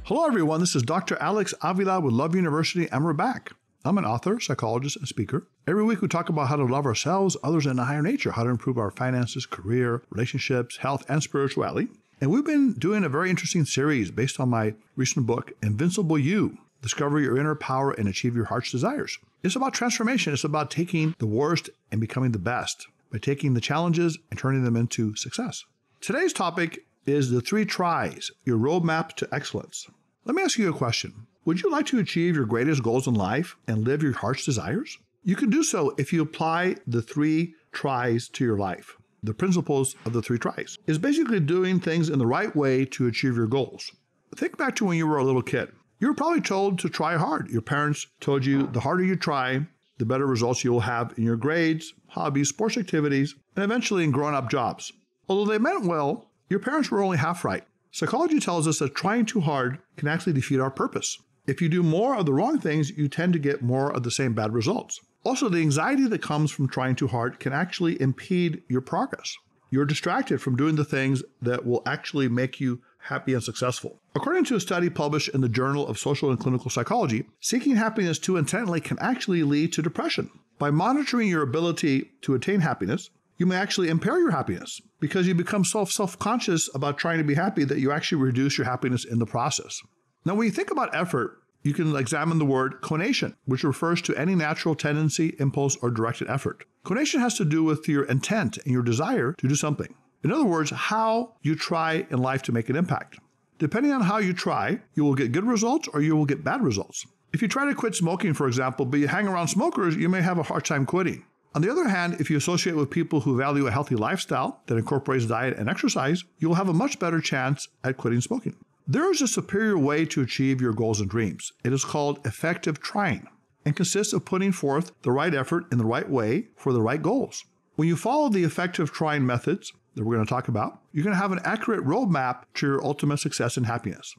Hello everyone, this is Dr. Alex Avila with Love University, and we're back. I'm an author, psychologist, and speaker. Every week we talk about how to love ourselves, others, and a higher nature, how to improve our finances, career, relationships, health, and spirituality. And we've been doing a very interesting series based on my recent book, Invincible You, Discover Your Inner Power and Achieve Your Heart's Desires. It's about transformation. It's about taking the worst and becoming the best by taking the challenges and turning them into success. Today's topic is the 3 tries, your roadmap to excellence. Let me ask you a question. Would you like to achieve your greatest goals in life and live your heart's desires? You can do so if you apply the 3 tries to your life. The principles of the 3 tries is basically doing things in the right way to achieve your goals. Think back to when you were a little kid. You were probably told to try hard. Your parents told you the harder you try, the better results you will have in your grades, hobbies, sports activities, and eventually in grown-up jobs. Although they meant well, your parents were only half right. Psychology tells us that trying too hard can actually defeat our purpose. If you do more of the wrong things, you tend to get more of the same bad results. Also, the anxiety that comes from trying too hard can actually impede your progress. You're distracted from doing the things that will actually make you happy and successful. According to a study published in the Journal of Social and Clinical Psychology, seeking happiness too intently can actually lead to depression. By monitoring your ability to attain happiness, you may actually impair your happiness because you become so self-conscious about trying to be happy that you actually reduce your happiness in the process. Now, when you think about effort, you can examine the word conation, which refers to any natural tendency, impulse, or directed effort. Conation has to do with your intent and your desire to do something. In other words, how you try in life to make an impact. Depending on how you try, you will get good results or you will get bad results. If you try to quit smoking, for example, but you hang around smokers, you may have a hard time quitting. On the other hand, if you associate with people who value a healthy lifestyle that incorporates diet and exercise, you will have a much better chance at quitting smoking. There is a superior way to achieve your goals and dreams. It is called effective trying and consists of putting forth the right effort in the right way for the right goals. When you follow the effective trying methods that we're going to talk about, you're going to have an accurate roadmap to your ultimate success and happiness.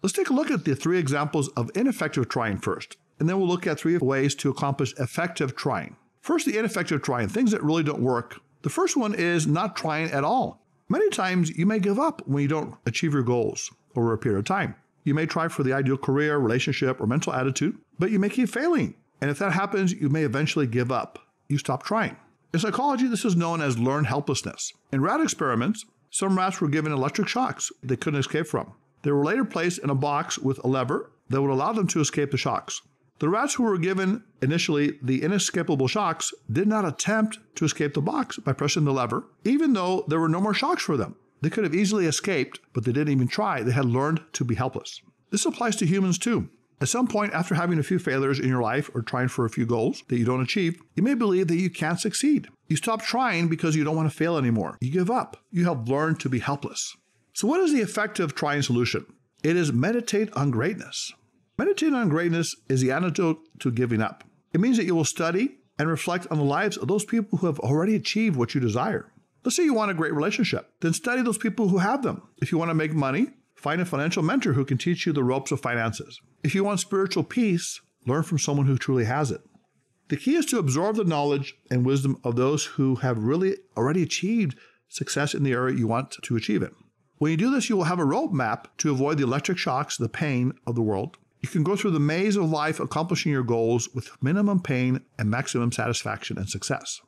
Let's take a look at the 3 examples of ineffective trying first, and then we'll look at 3 ways to accomplish effective trying. First, the ineffective trying, things that really don't work. The first one is not trying at all. Many times you may give up when you don't achieve your goals over a period of time. You may try for the ideal career, relationship, or mental attitude, but you may keep failing. And if that happens, you may eventually give up. You stop trying. In psychology, this is known as learned helplessness. In rat experiments, some rats were given electric shocks they couldn't escape from. They were later placed in a box with a lever that would allow them to escape the shocks. The rats who were given initially the inescapable shocks did not attempt to escape the box by pressing the lever, even though there were no more shocks for them. They could have easily escaped, but they didn't even try. They had learned to be helpless. This applies to humans too. At some point after having a few failures in your life or trying for a few goals that you don't achieve, you may believe that you can't succeed. You stop trying because you don't want to fail anymore. You give up. You have learned to be helpless. So what is the effective trying solution? It is meditate on greatness. Meditating on greatness is the antidote to giving up. It means that you will study and reflect on the lives of those people who have already achieved what you desire. Let's say you want a great relationship. Then study those people who have them. If you want to make money, find a financial mentor who can teach you the ropes of finances. If you want spiritual peace, learn from someone who truly has it. The key is to absorb the knowledge and wisdom of those who have really already achieved success in the area you want to achieve it. When you do this, you will have a roadmap to avoid the electric shocks, the pain of the world. You can go through the maze of life accomplishing your goals with minimum pain and maximum satisfaction and success.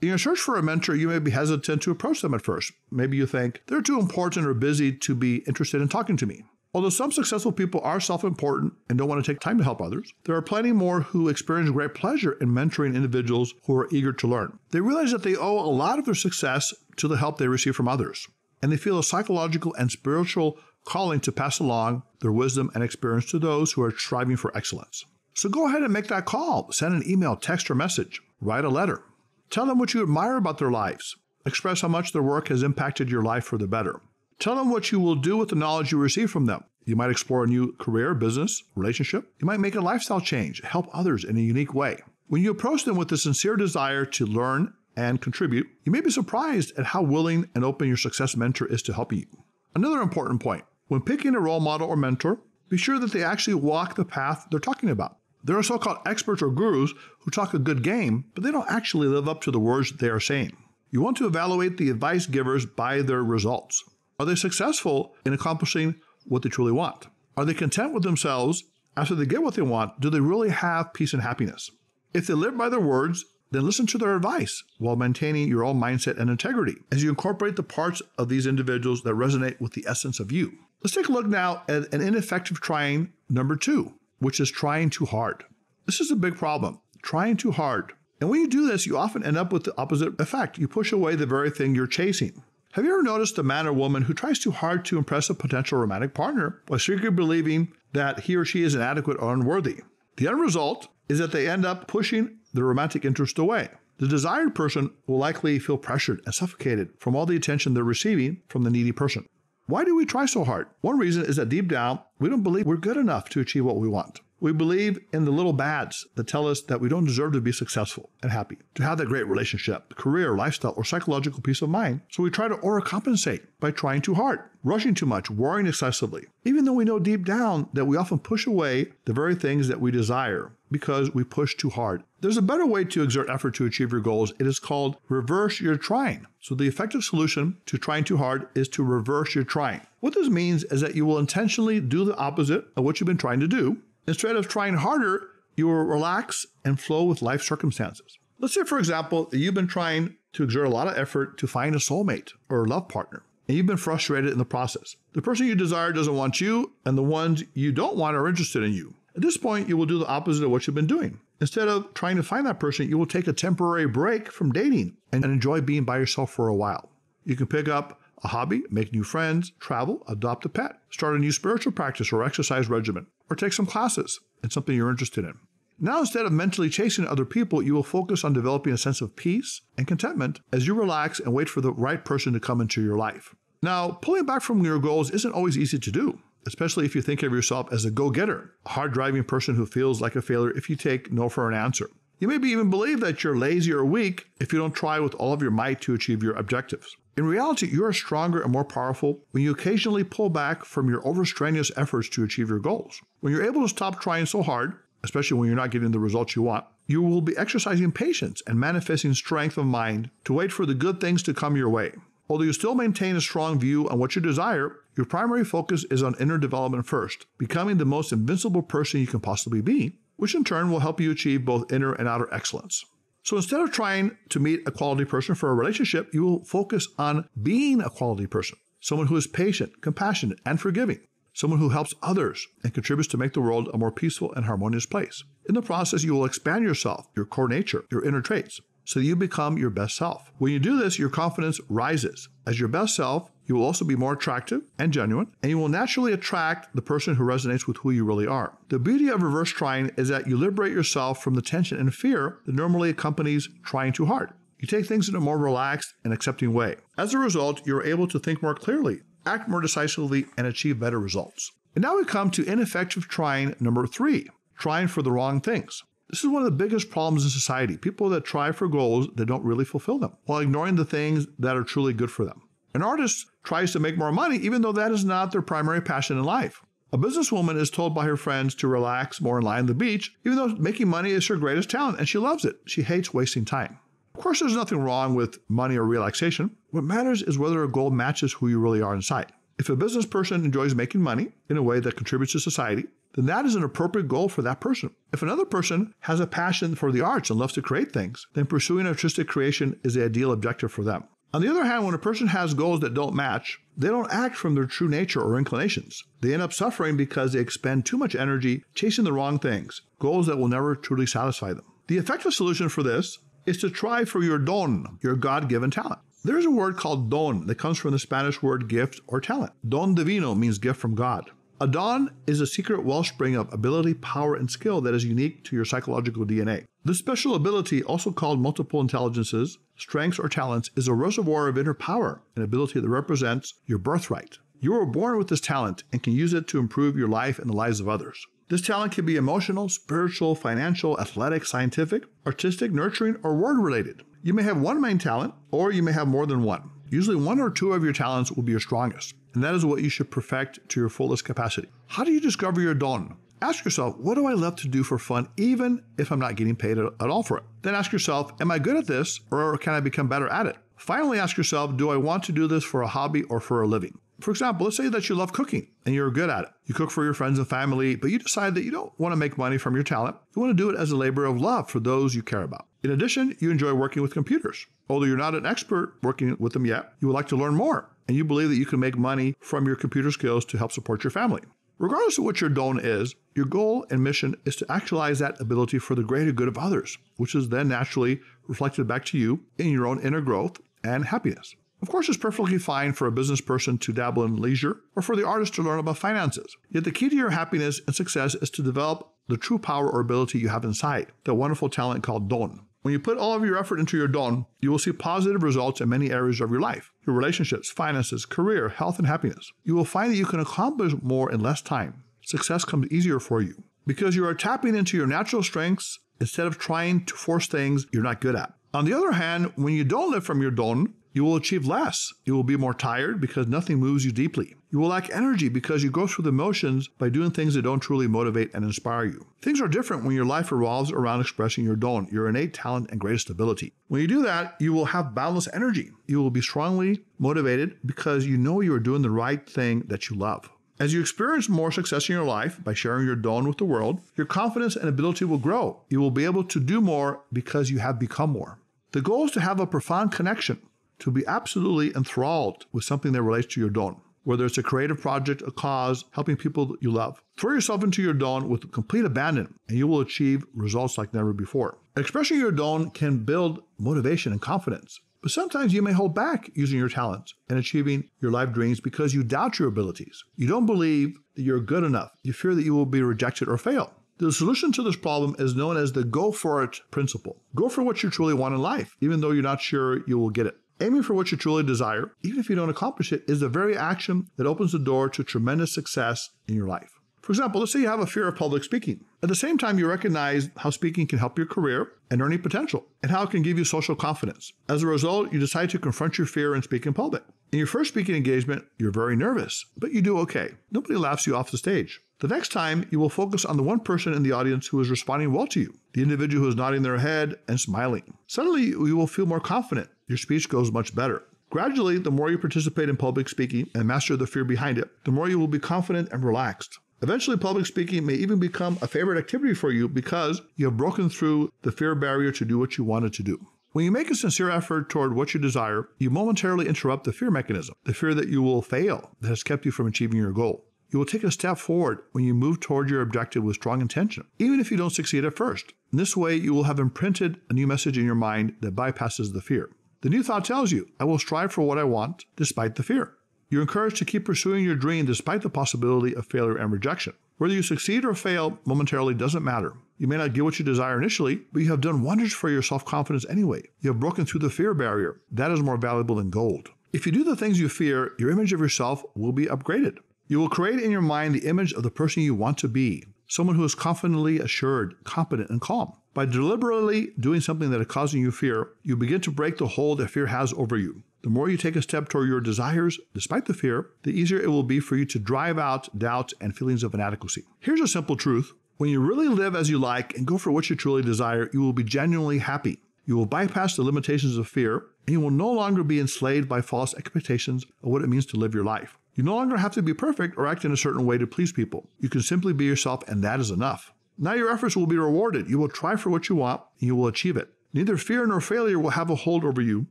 In your search for a mentor, you may be hesitant to approach them at first. Maybe you think, they're too important or busy to be interested in talking to me. Although some successful people are self-important and don't want to take time to help others, there are plenty more who experience great pleasure in mentoring individuals who are eager to learn. They realize that they owe a lot of their success to the help they receive from others, and they feel a psychological and spiritual calling to pass along their wisdom and experience to those who are striving for excellence. So go ahead and make that call. Send an email, text, or message. Write a letter. Tell them what you admire about their lives. Express how much their work has impacted your life for the better. Tell them what you will do with the knowledge you receive from them. You might explore a new career, business, relationship. You might make a lifestyle change, help others in a unique way. When you approach them with a sincere desire to learn and contribute, you may be surprised at how willing and open your success mentor is to help you. Another important point, when picking a role model or mentor, be sure that they actually walk the path they're talking about. There are so-called experts or gurus who talk a good game, but they don't actually live up to the words they are saying. You want to evaluate the advice givers by their results. Are they successful in accomplishing what they truly want? Are they content with themselves? After they get what they want, do they really have peace and happiness? If they live by their words, then listen to their advice while maintaining your own mindset and integrity as you incorporate the parts of these individuals that resonate with the essence of you. Let's take a look now at an ineffective trying number 2, which is trying too hard. This is a big problem, trying too hard. And when you do this, you often end up with the opposite effect. You push away the very thing you're chasing. Have you ever noticed a man or woman who tries too hard to impress a potential romantic partner while secretly believing that he or she is inadequate or unworthy? The end result is that they end up pushing the romantic interest away. The desired person will likely feel pressured and suffocated from all the attention they're receiving from the needy person. Why do we try so hard? One reason is that deep down, we don't believe we're good enough to achieve what we want. We believe in the little bads that tell us that we don't deserve to be successful and happy, to have that great relationship, career, lifestyle, or psychological peace of mind. So we try to overcompensate by trying too hard, rushing too much, worrying excessively, even though we know deep down that we often push away the very things that we desire because we push too hard. There's a better way to exert effort to achieve your goals. It is called reverse your trying. So the effective solution to trying too hard is to reverse your trying. What this means is that you will intentionally do the opposite of what you've been trying to do. Instead of trying harder, you will relax and flow with life circumstances. Let's say, for example, that you've been trying to exert a lot of effort to find a soulmate or a love partner, and you've been frustrated in the process. The person you desire doesn't want you, and the ones you don't want are interested in you. At this point, you will do the opposite of what you've been doing. Instead of trying to find that person, you will take a temporary break from dating and enjoy being by yourself for a while. You can pick up a hobby, make new friends, travel, adopt a pet, start a new spiritual practice or exercise regimen, or take some classes in something you're interested in. Now, instead of mentally chasing other people, you will focus on developing a sense of peace and contentment as you relax and wait for the right person to come into your life. Now, pulling back from your goals isn't always easy to do, especially if you think of yourself as a go-getter, a hard-driving person who feels like a failure if you take no for an answer. You maybe even believe that you're lazy or weak if you don't try with all of your might to achieve your objectives. In reality, you are stronger and more powerful when you occasionally pull back from your overstrenuous efforts to achieve your goals. When you're able to stop trying so hard, especially when you're not getting the results you want, you will be exercising patience and manifesting strength of mind to wait for the good things to come your way. Although you still maintain a strong view on what you desire, your primary focus is on inner development first, becoming the most invincible person you can possibly be, which in turn will help you achieve both inner and outer excellence. So instead of trying to meet a quality person for a relationship, you will focus on being a quality person, someone who is patient, compassionate, and forgiving, someone who helps others and contributes to make the world a more peaceful and harmonious place. In the process, you will expand yourself, your core nature, your inner traits, so that you become your best self. When you do this, your confidence rises. As your best self, you will also be more attractive and genuine, and you will naturally attract the person who resonates with who you really are. The beauty of reverse trying is that you liberate yourself from the tension and fear that normally accompanies trying too hard. You take things in a more relaxed and accepting way. As a result, you're able to think more clearly, act more decisively, and achieve better results. And now we come to ineffective trying number 3, trying for the wrong things. This is one of the biggest problems in society, people that try for goals that don't really fulfill them, while ignoring the things that are truly good for them. An artist tries to make more money even though that is not their primary passion in life. A businesswoman is told by her friends to relax more and lie on the beach, even though making money is her greatest talent and she loves it. She hates wasting time. Of course, there's nothing wrong with money or relaxation. What matters is whether a goal matches who you really are inside. If a business person enjoys making money in a way that contributes to society, then that is an appropriate goal for that person. If another person has a passion for the arts and loves to create things, then pursuing artistic creation is the ideal objective for them. On the other hand, when a person has goals that don't match, they don't act from their true nature or inclinations. They end up suffering because they expend too much energy chasing the wrong things, goals that will never truly satisfy them. The effective solution for this is to try for your don, your God-given talent. There is a word called don that comes from the Spanish word gift or talent. Don divino means gift from God. A don is a secret wellspring of ability, power, and skill that is unique to your psychological DNA. This special ability, also called multiple intelligences, strengths, or talents, is a reservoir of inner power, an ability that represents your birthright. You were born with this talent and can use it to improve your life and the lives of others. This talent can be emotional, spiritual, financial, athletic, scientific, artistic, nurturing, or word-related. You may have one main talent, or you may have more than one. Usually 1 or 2 of your talents will be your strongest, and that is what you should perfect to your fullest capacity. How do you discover your don? Ask yourself, what do I love to do for fun, even if I'm not getting paid at all for it? Then ask yourself, am I good at this, or can I become better at it? Finally, ask yourself, do I want to do this for a hobby or for a living? For example, let's say that you love cooking and you're good at it. You cook for your friends and family, but you decide that you don't want to make money from your talent. You want to do it as a labor of love for those you care about. In addition, you enjoy working with computers. Although you're not an expert working with them yet, you would like to learn more, and you believe that you can make money from your computer skills to help support your family. Regardless of what your don is, your goal and mission is to actualize that ability for the greater good of others, which is then naturally reflected back to you in your own inner growth and happiness. Of course, it's perfectly fine for a business person to dabble in leisure or for the artist to learn about finances. Yet the key to your happiness and success is to develop the true power or ability you have inside, the wonderful talent called don. When you put all of your effort into your don, you will see positive results in many areas of your life, your relationships, finances, career, health, and happiness. You will find that you can accomplish more in less time. Success comes easier for you because you are tapping into your natural strengths instead of trying to force things you're not good at. On the other hand, when you don't live from your don, you will achieve less. You will be more tired because nothing moves you deeply. You will lack energy because you go through the motions by doing things that don't truly motivate and inspire you. Things are different when your life revolves around expressing your don, your innate talent and greatest ability. When you do that, you will have boundless energy. You will be strongly motivated because you know you are doing the right thing that you love. As you experience more success in your life by sharing your don with the world, your confidence and ability will grow. You will be able to do more because you have become more. The goal is to have a profound connection, to be absolutely enthralled with something that relates to your don, whether it's a creative project, a cause, helping people that you love. Throw yourself into your don with complete abandon, and you will achieve results like never before. Expressing your don can build motivation and confidence, but sometimes you may hold back using your talents and achieving your life dreams because you doubt your abilities. You don't believe that you're good enough. You fear that you will be rejected or fail. The solution to this problem is known as the go for it principle. Go for what you truly want in life, even though you're not sure you will get it. Aiming for what you truly desire, even if you don't accomplish it, is the very action that opens the door to tremendous success in your life. For example, let's say you have a fear of public speaking. At the same time, you recognize how speaking can help your career and earning potential, and how it can give you social confidence. As a result, you decide to confront your fear and speak in public. In your first speaking engagement, you're very nervous, but you do okay. Nobody laughs you off the stage. The next time, you will focus on the one person in the audience who is responding well to you, the individual who is nodding their head and smiling. Suddenly, you will feel more confident. Your speech goes much better. Gradually, the more you participate in public speaking and master the fear behind it, the more you will be confident and relaxed. Eventually, public speaking may even become a favorite activity for you because you have broken through the fear barrier to do what you wanted to do. When you make a sincere effort toward what you desire, you momentarily interrupt the fear mechanism, the fear that you will fail that has kept you from achieving your goal. You will take a step forward when you move toward your objective with strong intention, even if you don't succeed at first. In this way, you will have imprinted a new message in your mind that bypasses the fear. The new thought tells you, I will strive for what I want despite the fear. You're encouraged to keep pursuing your dream despite the possibility of failure and rejection. Whether you succeed or fail momentarily doesn't matter. You may not get what you desire initially, but you have done wonders for your self-confidence anyway. You have broken through the fear barrier. That is more valuable than gold. If you do the things you fear, your image of yourself will be upgraded. You will create in your mind the image of the person you want to be, someone who is confidently assured, competent, and calm. By deliberately doing something that is causing you fear, you begin to break the hold that fear has over you. The more you take a step toward your desires, despite the fear, the easier it will be for you to drive out doubt and feelings of inadequacy. Here's a simple truth. When you really live as you like and go for what you truly desire, you will be genuinely happy. You will bypass the limitations of fear, and you will no longer be enslaved by false expectations of what it means to live your life. You no longer have to be perfect or act in a certain way to please people. You can simply be yourself, and that is enough. Now your efforts will be rewarded. You will try for what you want, and you will achieve it. Neither fear nor failure will have a hold over you.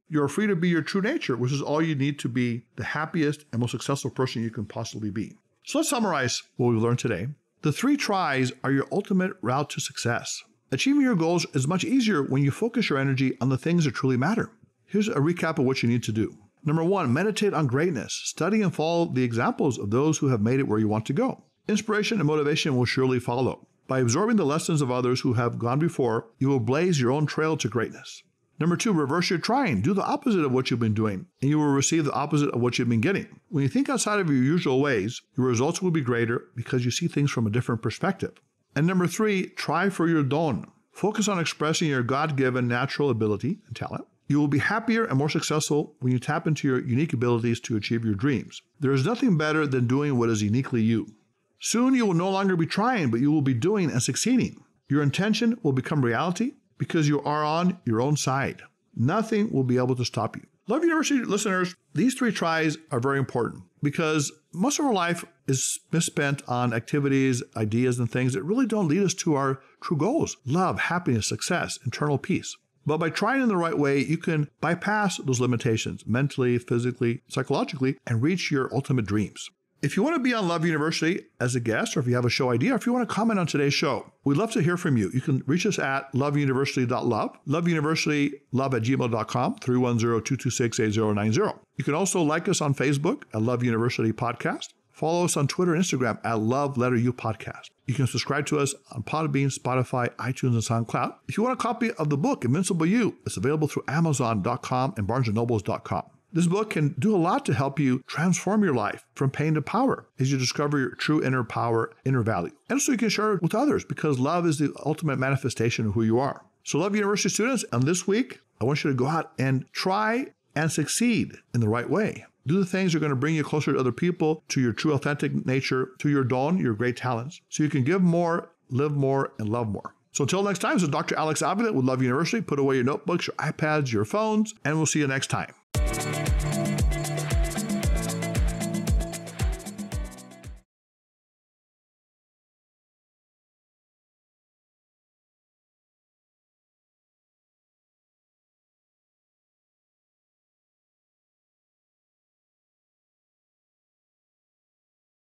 You are free to be your true nature, which is all you need to be the happiest and most successful person you can possibly be. So let's summarize what we've learned today. The 3 tries are your ultimate route to success. Achieving your goals is much easier when you focus your energy on the things that truly matter. Here's a recap of what you need to do. Number 1, meditate on greatness. Study and follow the examples of those who have made it where you want to go. Inspiration and motivation will surely follow. By absorbing the lessons of others who have gone before, you will blaze your own trail to greatness. Number 2, reverse your trying. Do the opposite of what you've been doing, and you will receive the opposite of what you've been getting. When you think outside of your usual ways, your results will be greater because you see things from a different perspective. And number 3, try for your don. Focus on expressing your God-given natural ability and talent. You will be happier and more successful when you tap into your unique abilities to achieve your dreams. There is nothing better than doing what is uniquely you. Soon you will no longer be trying, but you will be doing and succeeding. Your intention will become reality because you are on your own side. Nothing will be able to stop you. Love University listeners, these 3 tries are very important because most of our life is misspent on activities, ideas, and things that really don't lead us to our true goals: love, happiness, success, internal peace. But by trying in the right way, you can bypass those limitations mentally, physically, psychologically, and reach your ultimate dreams. If you want to be on Love University as a guest, or if you have a show idea, or if you want to comment on today's show, we'd love to hear from you. You can reach us at loveuniversity.love, loveuniversitylove@gmail.com, 310-226-8090. You can also like us on Facebook at Love University Podcast. Follow us on Twitter and Instagram at Love_U Podcast. You can subscribe to us on Podbean, Spotify, iTunes, and SoundCloud. If you want a copy of the book, Invincible You, it's available through Amazon.com and BarnesandNobles.com. This book can do a lot to help you transform your life from pain to power as you discover your true inner power, inner value. And so you can share it with others because love is the ultimate manifestation of who you are. So Love University students, and this week, I want you to go out and try and succeed in the right way. Do the things that are going to bring you closer to other people, to your true authentic nature, to your dawn, your great talents, so you can give more, live more, and love more. So until next time, this is Dr. Alex Avila with Love University. Put away your notebooks, your iPads, your phones, and we'll see you next time.